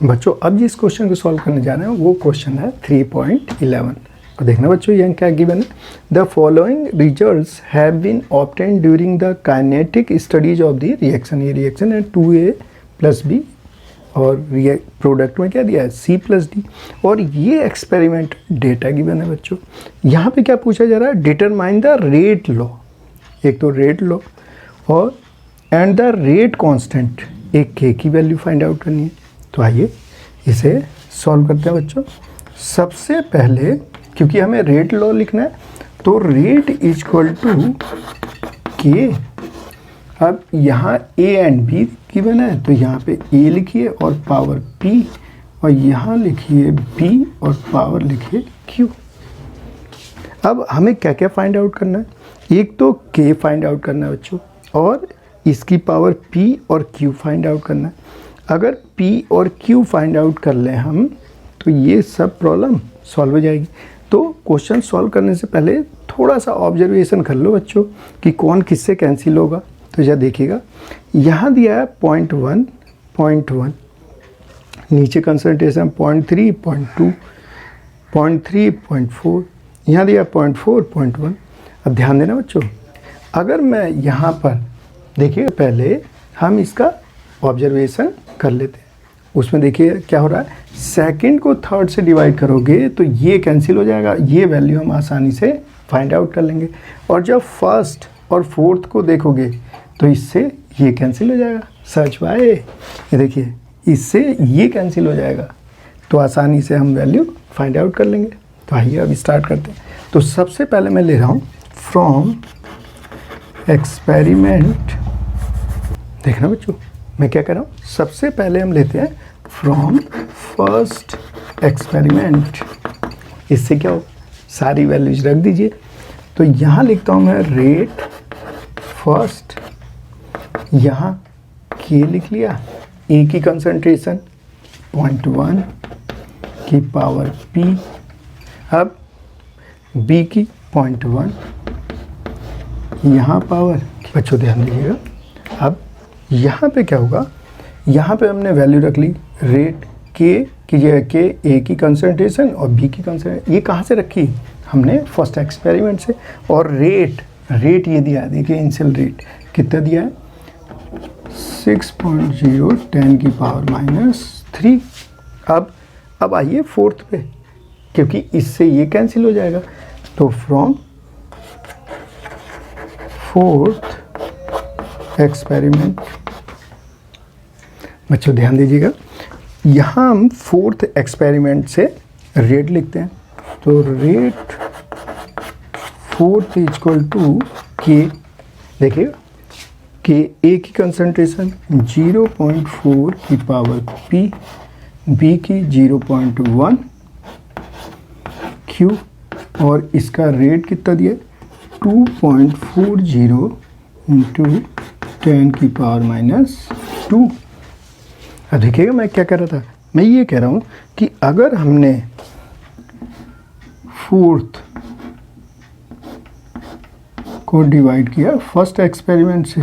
बच्चों अब जिस क्वेश्चन को सॉल्व करने जा रहे हैं वो क्वेश्चन है 3.11। और देखना बच्चों यहाँ क्या गिवन है, the following results have been obtained during the kinetic studies of the reaction. ये रिएक्शन है 2A + B और प्रोडक्ट में क्या दिया है C + D। और ये एक्सपेरिमेंट डेटा गिवन है बच्चों। यहाँ पे क्या पूछा जा रहा है, डिटरमाइन द रेट लॉ। एक तो रेट लॉ और एंड द रेट कांस्टेंट, एक K की वैल्यू फाइंड आउट करनी है। तो आइए इसे सॉल्व करते हैं बच्चों। सबसे पहले क्योंकि हमें रेट लॉ लिखना है तो रेट इक्वल टू K। अब यहाँ A एंड B गिवन है तो यहाँ पे A लिखिए और पावर P और यहाँ लिखिए B और पावर लिखिए Q। अब हमें क्या क्या फाइंड आउट करना है, एक तो K फाइंड आउट करना है बच्चों और इसकी पावर P और Q फाइंड आउट करना है। अगर P और Q फाइंड आउट कर लें हम तो ये सब प्रॉब्लम सॉल्व हो जाएगी। तो क्वेश्चन सॉल्व करने से पहले थोड़ा सा ऑब्जर्वेशन कर लो बच्चों कि कौन किससे कैंसिल होगा। तो यह देखिएगा यहाँ दिया है 0.1, नीचे कंसंट्रेशन 0.3, 0.2, 0.3, 0.4, यहाँ दिया 0.4, 0.1। अब ध्यान देना बच्चों, अगर मैं यहाँ पर देखिए पहले हम इसका ऑब्जर्वेशन कर लेते हैं। उसमें देखिए क्या हो रहा है, सेकंड को थर्ड से डिवाइड करोगे तो ये कैंसिल हो जाएगा, ये वैल्यू हम आसानी से फाइंड आउट कर लेंगे। और जब फर्स्ट और फोर्थ को देखोगे तो इससे ये कैंसिल हो जाएगा, सर्च बाय। ये देखिए इससे ये कैंसिल हो जाएगा तो आसानी से हम वैल्यू फाइंड आउट कर लेंगे। तो आइए अब स्टार्ट करते हैं। तो सबसे पहले मैं ले रहा हूँ फ्रॉम एक्सपेरिमेंट। देखना बच्चों मैं क्या कर रहा हूँ, सबसे पहले हम लेते हैं फ्रॉम फर्स्ट एक्सपेरिमेंट। इससे क्या हो, सारी वैल्यूज रख दीजिए। तो यहाँ लिखता हूँ मैं रेट फर्स्ट, यहाँ K लिख लिया, A की कंसंट्रेशन 0.1 की पावर P, अब B की 0.1, यहाँ पावर। बच्चों ध्यान दीजिएगा, अब यहाँ पे क्या होगा, यहाँ पे हमने वैल्यू रख ली रेट K की जगह K, A की कंसंट्रेशन और B की कंसंट्रेशन। ये कहाँ से रखी, हमने फर्स्ट एक्सपेरिमेंट से। और रेट ये दिया है, देखिए इनिशियल रेट कितना दिया है 6.0 10 की पावर -3। अब आइए फोर्थ पे, क्योंकि इससे ये कैंसिल हो जाएगा। तो फ्रॉम फोर्थ एक्सपेरिमेंट, बच्चों ध्यान दीजिएगा, यहाँ हम फोर्थ एक्सपेरिमेंट से रेट लिखते हैं। तो rate fourth equal to K, देखिए K A की कंसंट्रेशन 0.4 की पावर P, B की 0.1 Q और इसका रेट कितना दिया 2.40 इंटू 10 की पावर -2। अब देखिएगा मैं क्या कह रहा था, मैं ये कह रहा हूँ कि अगर हमने फोर्थ को डिवाइड किया फर्स्ट एक्सपेरिमेंट से,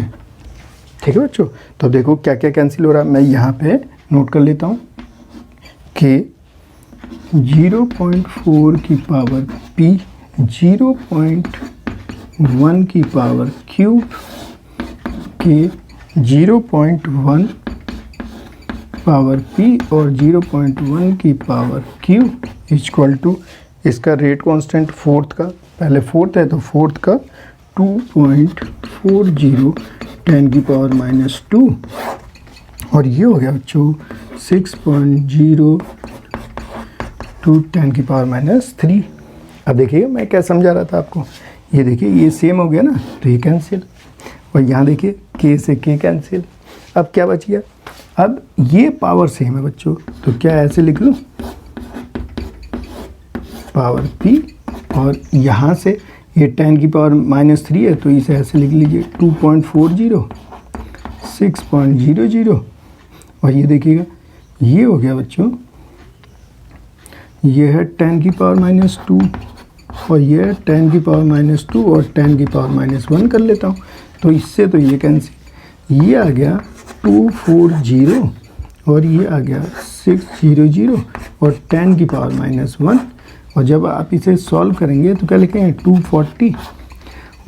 ठीक है बच्चों, तो देखो क्या क्या कैंसिल हो रहा है। मैं यहाँ पे नोट कर लेता हूँ कि 0.4 की पावर P, 0.1 की पावर Q, के 0.1 पावर P और 0.1 की पावर Q इक्वल टू, इसका रेट कांस्टेंट फोर्थ का, पहले फोर्थ है तो फोर्थ का 2.40 10 की पावर -2 और ये हो गया बच्चों 6.0 टू 10 की पावर -3। अब देखिए मैं क्या समझा रहा था आपको, ये देखिए ये सेम हो गया ना तो ये कैंसिल, और यहाँ देखिए K से K कैंसिल। अब क्या बच गया, अब ये पावर सेम है बच्चों तो क्या ऐसे लिख लूँ पावर P और यहाँ से ये 10 की पावर -3 है तो इसे ऐसे लिख लीजिए 2.40 6.00 और ये देखिएगा ये हो गया बच्चों, ये है 10 की पावर -2 और ये है 10 की पावर -2 और 10 की पावर -1 कर लेता हूँ तो इससे तो ये कैंसिल, ये आ गया 240 और ये आ गया 600 और 10 की पावर -1। और जब आप इसे सॉल्व करेंगे तो क्या लिखेंगे 240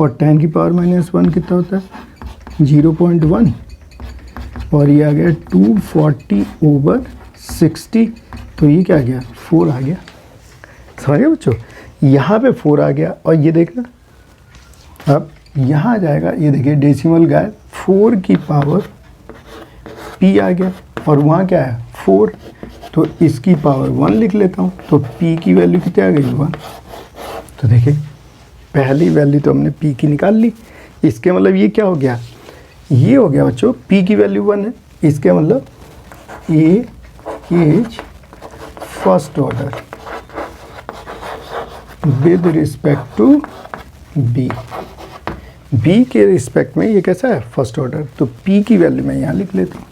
और 10 की पावर -1 कितना होता है 0.1 और ये आ गया 240/60। तो ये क्या आ गया 4 आ गया। समझ गए बच्चों, यहाँ पे 4 आ गया और ये देखना अब यहाँ आ जाएगा, ये देखिए डेसिमल गया 4 की पावर p आ गया और वहाँ क्या है 4, तो इसकी पावर 1 लिख लेता हूँ। तो p की वैल्यू कितनी आ गई 1। तो देखिए पहली वैल्यू तो हमने p की निकाल ली, इसके मतलब ये क्या हो गया, ये हो गया बच्चों p की वैल्यू 1 है, इसके मतलब a is first order with respect to b। b के रिस्पेक्ट में ये कैसा है फर्स्ट ऑर्डर। तो p की वैल्यू मैं यहाँ लिख लेता हूँ,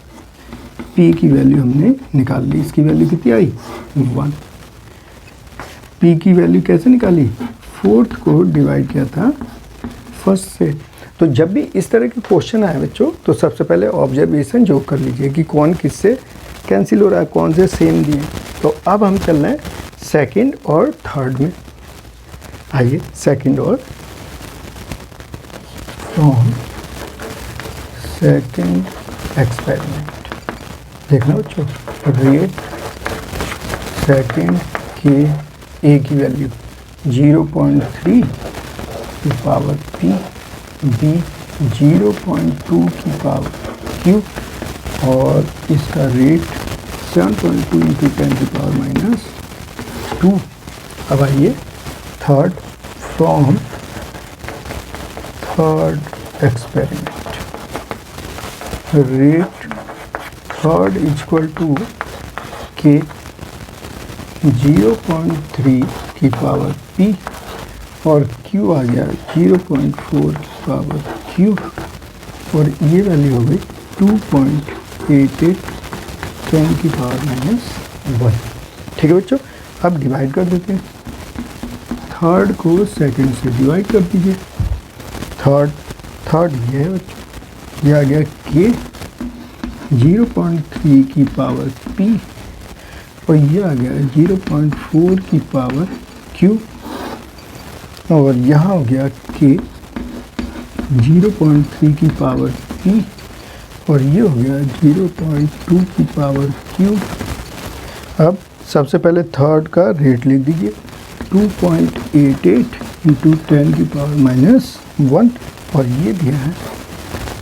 p की वैल्यू हमने निकाल ली, इसकी वैल्यू कितनी आई 1। p की वैल्यू कैसे निकाली, 4th को डिवाइड किया था फर्स्ट से। तो जब भी इस तरह के क्वेश्चन आए बच्चों तो सबसे पहले ऑब्जर्वेशन जो कर लीजिए कि कौन किससे कैंसिल हो रहा है, कौन से सेम दिए। तो अब हम चल रहे हैं सेकंड और थर्ड में। आइए सेकंड और फ्रॉम सेकंड एक्सपेरिमेंट देखना बच्चों, रेट सेकंड के ए की वैल्यू 0.3 की पावर p, b 0.2 की पावर q और इसका रेट 7.2 इंटू 10 की पावर -2। अब आइए third from third experiment, rate third equal to K 0.3 की पावर p और q आ गया 0.4 की पावर q और ये वैल्यू हो गई 2.88 10 की पावर -1। ठीक है बच्चों, अब डिवाइड कर देते हैं, थर्ड को सेकंड से डिवाइड कर दीजिए। थर्ड ये है बच्चों, ये आ गया k 0.3 की पावर p और ये आ गया 0.4 की पावर q और यहाँ हो गया k 0.3 की पावर p और ये हो गया 0.2 की पावर q। अब सबसे पहले थर्ड का रेट लिख दीजिए 2.88 इंटू 10 की पावर -1 और ये दिया है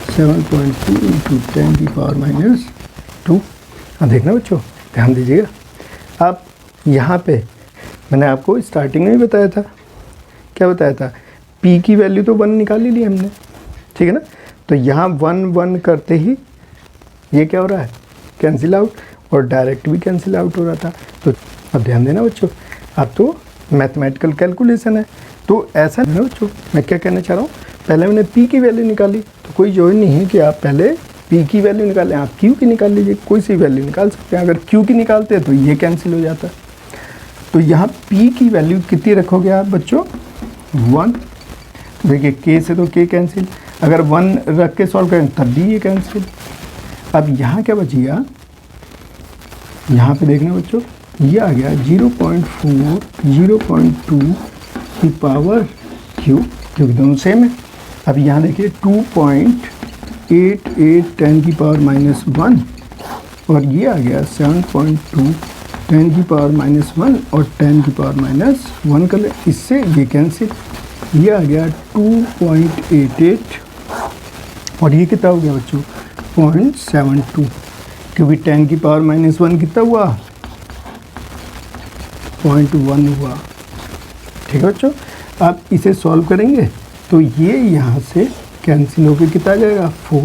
7.2 इंटू 10 की पावर -2। हाँ देखना बच्चों ध्यान दीजिएगा। अब यहाँ पे मैंने आपको स्टार्टिंग में ही बताया था, क्या बताया था, p की वैल्यू तो 1 निकाल ही ली हमने, ठीक है ना। तो यहाँ 1 करते ही ये क्या हो रहा है कैंसिल आउट और डायरेक्ट भी कैंसिल आउट हो रहा था। तो अब ध्यान देना बच्चों, अब तो मैथमेटिकल कैलकुलेशन है, तो ऐसा है ना बच्चों, मैं क्या कहना चाह रहा हूँ, पहले मैंने p की वैल्यू निकाली तो कोई जो नहीं है कि आप पहले p की वैल्यू निकालें, आप q की निकाल लीजिए, कोई सी वैल्यू निकाल सकते हैं। अगर q की निकालते हैं तो ये कैंसिल हो जाता है। तो यहाँ p की वैल्यू कितनी रखोगे आप बच्चों 1। देखिए k से तो k कैंसिल, अगर 1 रख के सॉल्व करें तब भी ये कैंसिल। अब यहाँ क्या बचेगा, यहाँ पे देखना बच्चों, ये आ गया 0.4 0.2 की पावर q क्योंकि दोनों सेम है। अब यहाँ देखिए 2.88 10 की पावर -1 और ये आ गया 7.2 10 की पावर -1 और 10 की पावर -1 कर ले, इससे ये कैंसिल, ये आ गया 2.88 और ये कितना हो गया बच्चों 0.72 क्योंकि 10 की पावर -1 कितना हुआ 0.1 हुआ। ठीक है बच्चों, आप इसे सॉल्व करेंगे तो ये यहाँ से कैंसिल होकर कितना आ जाएगा 4।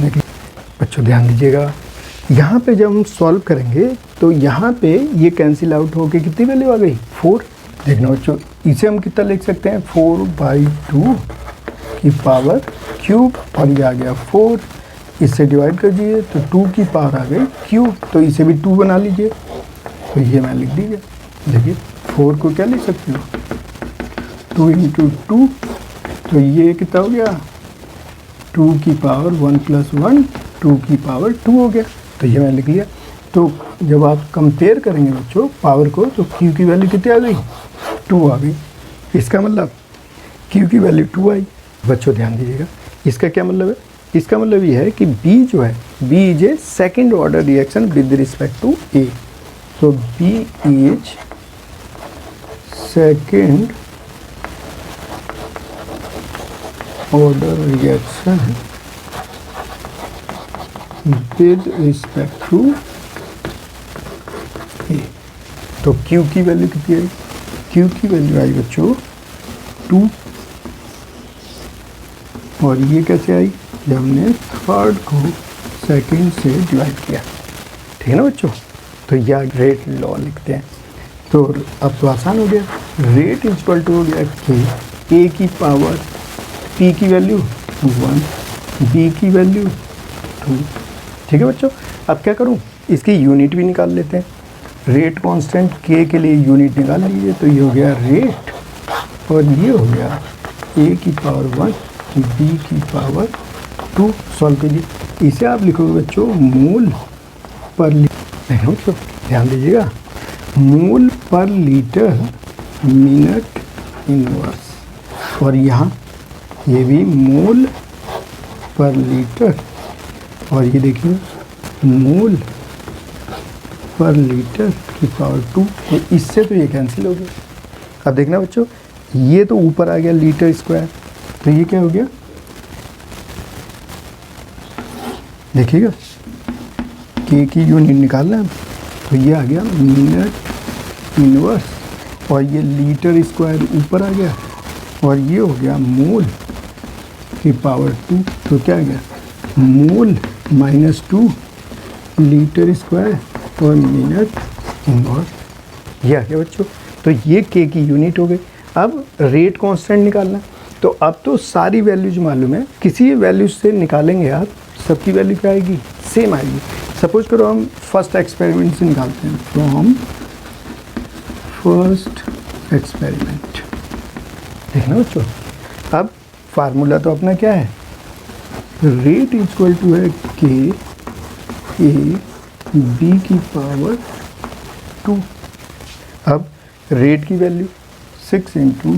देखिए बच्चों ध्यान दीजिएगा, यहाँ पे जब हम सॉल्व करेंगे तो यहाँ पे ये कैंसिल आउट होकर कितनी वैल्यू आ गई 4। देखना बच्चों, इसे हम कितना लिख सकते हैं 4/2 की पावर क्यूब और ये आ गया 4, इससे डिवाइड कर दीजिए तो 2 की पावर आ गई क्यूब, तो इसे भी 2 बना लीजिए, तो ये मैं लिख दीजिए। देखिए 4 को क्या लिख सकते हो 2 इंटू 2, तो ये कितना हो गया 2 की पावर 1 + 1 2 की पावर 2 हो गया, तो ये मैं लिख लिया। तो जब आप कंपेयर करेंगे बच्चों पावर को तो Q की वैल्यू कितनी आ गई, 2 आ गई। इसका मतलब Q की वैल्यू 2 आई। बच्चों ध्यान दीजिएगा, इसका क्या मतलब है, इसका मतलब ये है कि B जो है, B is a second order reaction with respect to A। तो B is second order reaction with respect to A। तो Q की वैल्यू कितनी आई, Q की वैल्यू आई बच्चों 2। और ये कैसे आई, जब हमने थर्ड को सेकंड से डिवाइड किया, ठीक है ना बच्चों। तो यह रेट लॉ लिखते हैं। तो अब तो आसान हो गया, रेट इक्वल टू हो गया कि ए की पावर पी की वैल्यू 1, बी की वैल्यू 2, ठीक है बच्चों। अब क्या करूं, इसकी यूनिट भी निकाल लेते हैं। रेट कांस्टेंट के लिए यूनिट निकाल लीजिए, तो ये हो गया रेट और ये हो गया ए की पावर 1 बी की पावर 2। सॉल्व कीजिए। इसे आप लिखोगे बच्चों मूल पर लीटर, ध्यान दीजिएगा, मूल पर लीटर मिनट इनवर्स। और यहाँ ये भी मूल पर लीटर, और ये देखिए मूल पर लीटर की पावर 2। तो इससे तो ये कैंसिल हो गया। अब देखना बच्चों, ये तो ऊपर आ गया लीटर स्क्वायर, तो ये क्या हो गया, देखिएगा के की यूनिट निकालना है, तो ये आ गया मिनट इनवर्स, और ये लीटर स्क्वायर ऊपर आ गया, और ये हो गया मूल की पावर 2। तो क्या आ गया, मूल -2 लीटर स्क्वायर और मिनट इनवर्स। ये आ गया बच्चों। तो ये के की यूनिट हो गई। अब रेट कांस्टेंट निकालना, तो अब तो सारी वैल्यूज मालूम है, किसी वैल्यूज से निकालेंगे आप, सबकी वैल्यू क्या आएगी, सेम आएगी। सपोज करो हम फर्स्ट एक्सपेरिमेंट से निकालते हैं, फ्रॉम फर्स्ट एक्सपेरिमेंट। देखना बच्चों, अब फार्मूला तो अपना क्या है, रेट इक्वल टू है के ए बी की पावर 2। अब रेट की वैल्यू 6 इंटू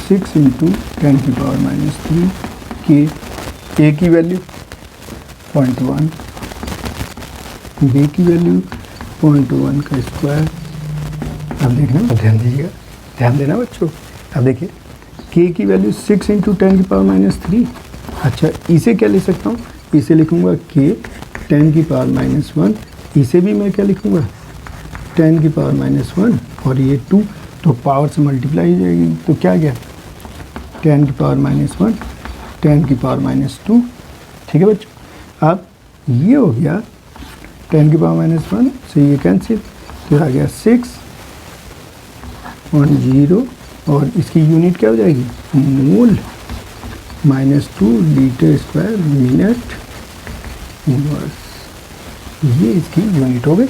10 की पावर -3 के, ए की वैल्यू 0.1, बी की वैल्यू 0.1 का स्क्वायर। अब देखना, ध्यान दीजिएगा, ध्यान देना बच्चों। अब देखिए के की वैल्यू 6 इंटू 10 की पावर -3। अच्छा, इसे क्या लिख सकता हूँ, इसे लिखूँगा के 10 की पावर -1, इसे भी मैं क्या लिखूँगा 10 की पावर -1, और ये 2 तो पावर से मल्टीप्लाई हो जाएगी, तो क्या गया 10 की पावर -1 10 की पावर -2, ठीक है बच्चों। अब ये हो गया 10 की पावर -1 से ये कैंसिल, तो आ गया 6 और 0, और इसकी यूनिट क्या हो जाएगी, मूल -2 लीटर स्क्वायर मिनट इनवर्स। ये इसकी यूनिट हो गई।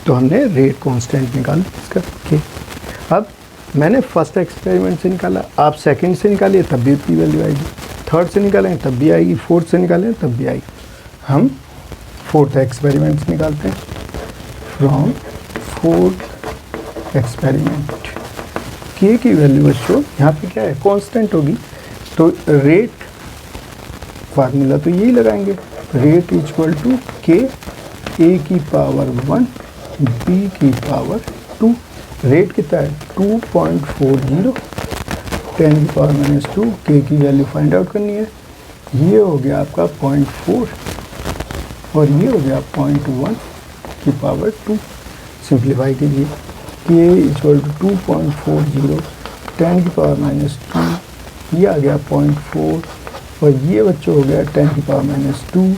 तो हमने रेट कांस्टेंट निकाला इसका के। अब मैंने फर्स्ट एक्सपेरिमेंट से निकाला, आप सेकंड से निकालिए तब भी उतनी वैल्यू आएगी, थर्ड से निकालें तब भी आएगी, फोर्थ से निकालें तब भी आएगी। हम फोर्थ एक्सपेरिमेंट से निकालते हैं, फ्रॉम फोर्थ एक्सपेरिमेंट। के की वैल्यू बच्चों यहाँ पे क्या है, कांस्टेंट होगी, तो रेट फार्मूला तो यही लगाएंगे, रेट इक्वल टू के ए की पावर 1 बी की पावर 2। रेट कितना है 2.40, 10 की पावर -2, के की वैल्यू फाइंड आउट करनी है। ये हो गया आपका 0.4 और ये हो गया 0.1 की पावर 2। सिंप्लीफाई कीजिए, के इक्वल टू 2.40, 10 की पावर -2, ये आ गया 0.4 और ये बच्चों हो गया 10 की पावर -2,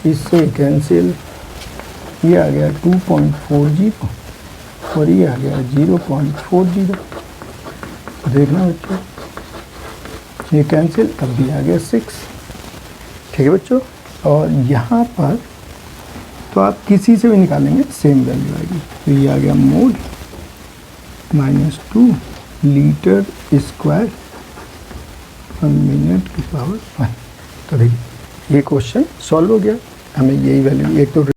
इससे कैंसिल, ये आ गया 2.40 और ये आ गया 0.40। देखना बच्चों, ये कैंसिल, तब भी आ गया 6, ठीक है बच्चों। और यहाँ पर तो आप किसी से भी निकालेंगे सेम वैल्यू आएगी। तो ये आ गया मोल -2 लीटर स्क्वायर पर मिनट की पावर 1। तो देखिए ये क्वेश्चन सॉल्व हो गया, हमें यही वैल्यू, एक तो